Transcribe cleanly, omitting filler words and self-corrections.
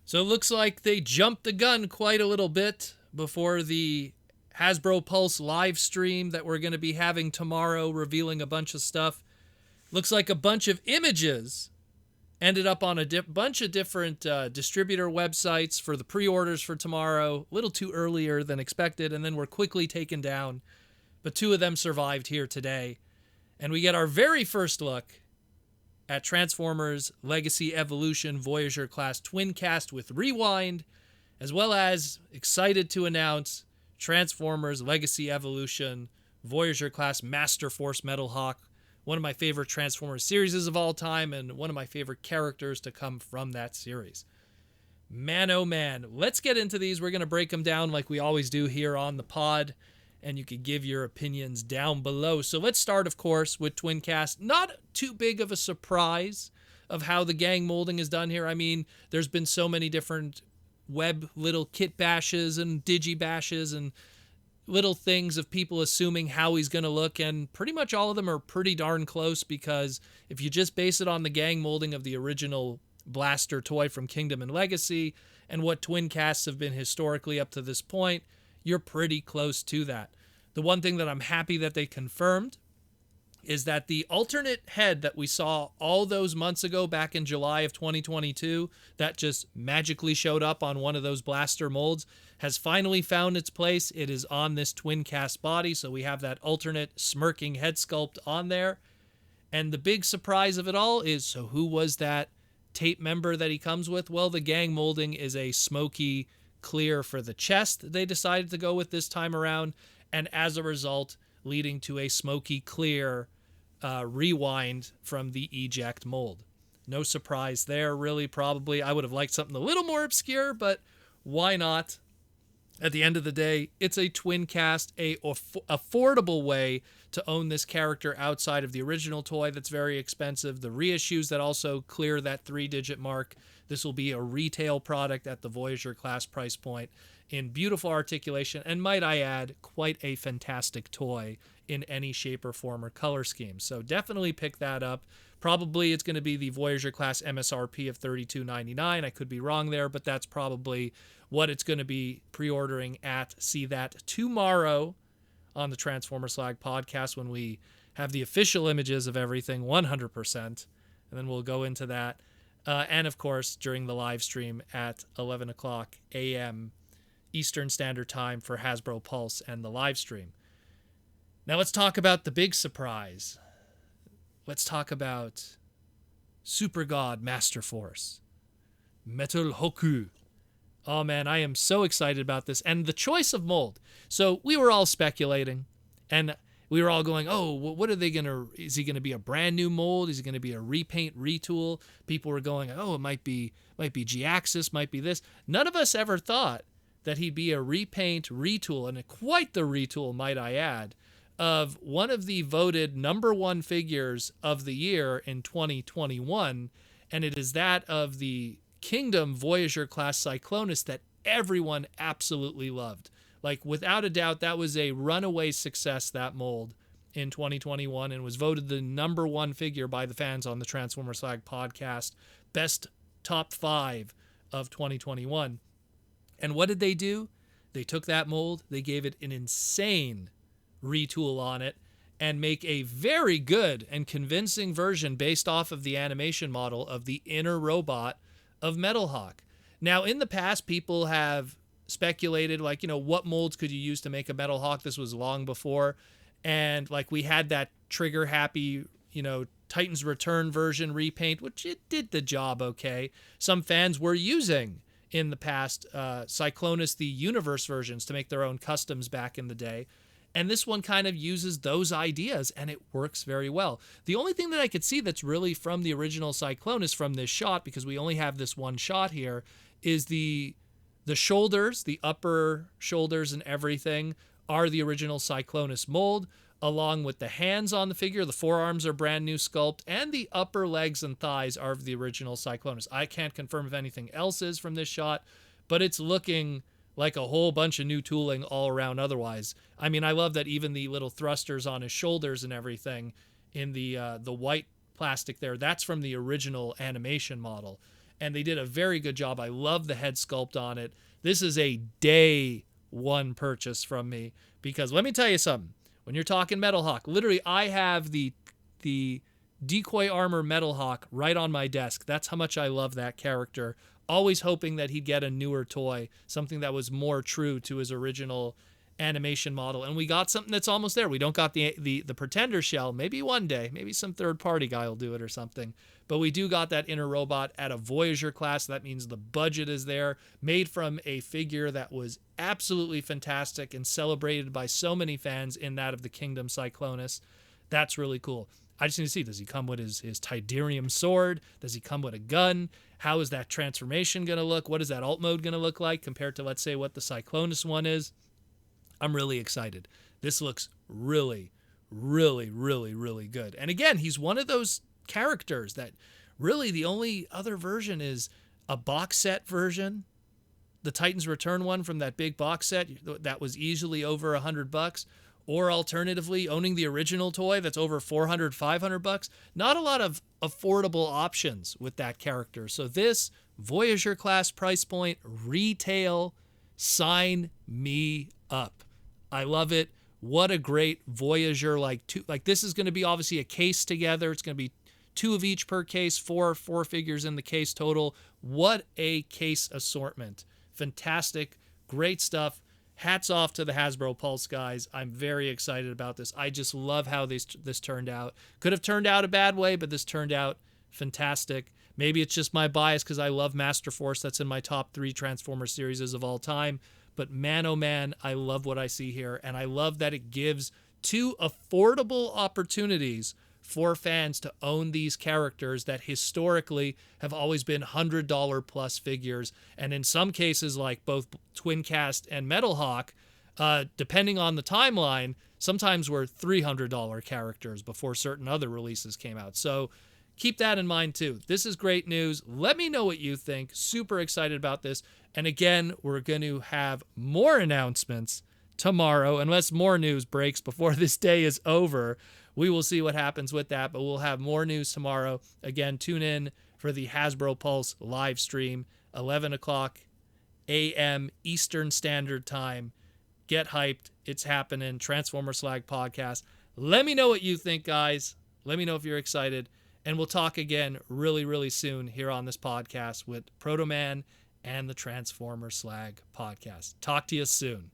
So it looks like they jumped the gun quite a little bit before the Hasbro Pulse live stream that we're going to be having tomorrow, revealing a bunch of stuff. Looks like a bunch of images ended up on a bunch of different distributor websites for the pre-orders for tomorrow, a little too earlier than expected, and then were quickly taken down. But two of them survived here today. And we get our very first look at Transformers Legacy Evolution Voyager class Twincast with Rewind, as well as excited to announce Transformers Legacy Evolution Voyager class Master Force Metalhawk, one of my favorite Transformers series of all time and one of my favorite characters to come from that series. Man, oh man, let's get into these. We're going to break them down like we always do here on the pod, and you can give your opinions down below. So let's start, of course, with Twincast. Not too big of a surprise of how the gang molding is done here. I mean, there's been so many different web little kit bashes and digi bashes and little things of people assuming how he's going to look, and pretty much all of them are pretty darn close, because if you just base it on the gang molding of the original blaster toy from Kingdom and Legacy and what Twincasts have been historically up to this point, you're pretty close to that. The one thing that I'm happy that they confirmed is that the alternate head that we saw all those months ago back in July of 2022 that just magically showed up on one of those blaster molds has finally found its place. It is on this Twincast body, so we have that alternate smirking head sculpt on there. And the big surprise of it all is, so who was that tape member that he comes with? Well, the gang molding is a smoky clear for the chest they decided to go with this time around, and as a result leading to a smoky clear rewind from the eject mold. No surprise there, really. Probably I would have liked something a little more obscure, but why not? At the end of the day, it's a Twincast, a affordable way to own this character outside of the original toy that's very expensive. The reissues that also clear that 3-digit mark. This will be a retail product at the Voyager class price point in beautiful articulation, and might I add, quite a fantastic toy in any shape or form or color scheme. So definitely pick that up. Probably it's going to be the Voyager class MSRP of $32.99. I could be wrong there, but that's probably what it's going to be pre-ordering at. See that tomorrow on the Transformer Slag podcast when we have the official images of everything 100%, and then we'll go into that. And of course, during the live stream at 11 o'clock a.m. Eastern Standard Time for Hasbro Pulse and the live stream. Now let's talk about the big surprise. Let's talk about Super God Master Force, Metalhawk. Oh man, I am so excited about this. And the choice of mold. So we were all speculating, and we were all going, oh, what are they going to, is he going to be a brand new mold? Is he going to be a repaint, retool? People were going, oh, it might be G-Axis, might be this. None of us ever thought that he'd be a repaint, retool, and quite the retool, might I add, of one of the voted number one figures of the year in 2021, and it is that of the Kingdom Voyager class Cyclonus that everyone absolutely loved. Like, without a doubt, that was a runaway success, that mold, in 2021, and was voted the number one figure by the fans on the Transformer Slag podcast, best top 5 of 2021. And what did they do? They took that mold, they gave it an insane retool on it, and make a very good and convincing version based off of the animation model of the inner robot of Metalhawk. Now, in the past, people have speculated, like, you know, what molds could you use to make a Metalhawk? This was long before. And, like, we had that trigger happy, you know, Titan's Return version repaint, which it did the job okay. Some fans were using, in the past, Cyclonus, the Universe versions, to make their own customs back in the day. And this one kind of uses those ideas, and it works very well. The only thing that I could see that's really from the original Cyclonus from this shot, because we only have this one shot here, is the shoulders, the upper shoulders and everything are the original Cyclonus mold, along with the hands on the figure. The forearms are brand new sculpt, and the upper legs and thighs are of the original Cyclonus. I can't confirm if anything else is from this shot, but it's looking like a whole bunch of new tooling all around otherwise. I mean, I love that even the little thrusters on his shoulders and everything in the white plastic there, that's from the original animation model. and they did a very good job. I love the head sculpt on it. This is a day one purchase from me, because let me tell you something. When you're talking Metalhawk, literally I have the decoy armor Metalhawk right on my desk. That's how much I love that character. Always hoping that he'd get a newer toy, something that was more true to his original animation model, and we got something that's almost there. We don't got the Pretender shell. Maybe one day, maybe some third-party guy will do it or something, but we do got that inner robot at a Voyager class. That means the budget is there, made from a figure that was absolutely fantastic and celebrated by so many fans in that of the Kingdom Cyclonus. That's really cool. I just need to see, does he come with his Tidarium sword? Does he come with a gun? How is that transformation going to look? What is that alt mode going to look like compared to, let's say, what the Cyclonus one is? I'm really excited. This looks really, really, really, really good. And again, he's one of those characters that really the only other version is a box set version. The Titans Return one from that big box set that was easily over $100, or alternatively owning the original toy that's over $400, $500. Not a lot of affordable options with that character. So this Voyager class price point, retail, sign me up. I love it. What a great Voyager, like this is going to be obviously a case together. It's going to be 2 of each per case, four figures in the case total. What a case assortment. Fantastic. Great stuff. Hats off to the Hasbro Pulse guys. I'm very excited about this. I just love how this turned out. Could have turned out a bad way, but this turned out fantastic. Maybe it's just my bias because I love Master Force. That's in my top 3 Transformer series of all time. But man, oh man, I love what I see here. And I love that it gives 2 affordable opportunities for fans to own these characters that historically have always been $100 plus figures. And in some cases, like both Twincast and Metalhawk, depending on the timeline, sometimes were $300 characters before certain other releases came out. So keep that in mind too. This is great news. Let me know what you think. Super excited about this. And again, we're going to have more announcements tomorrow, unless more news breaks before this day is over. We will see what happens with that, but we'll have more news tomorrow. Again, tune in for the Hasbro Pulse live stream, 11 o'clock a.m. Eastern Standard Time. Get hyped. It's happening. Transformer Slag podcast. Let me know what you think, guys. Let me know if you're excited. And we'll talk again really, really soon here on this podcast with Proto Man and the Transformer Slag podcast. Talk to you soon.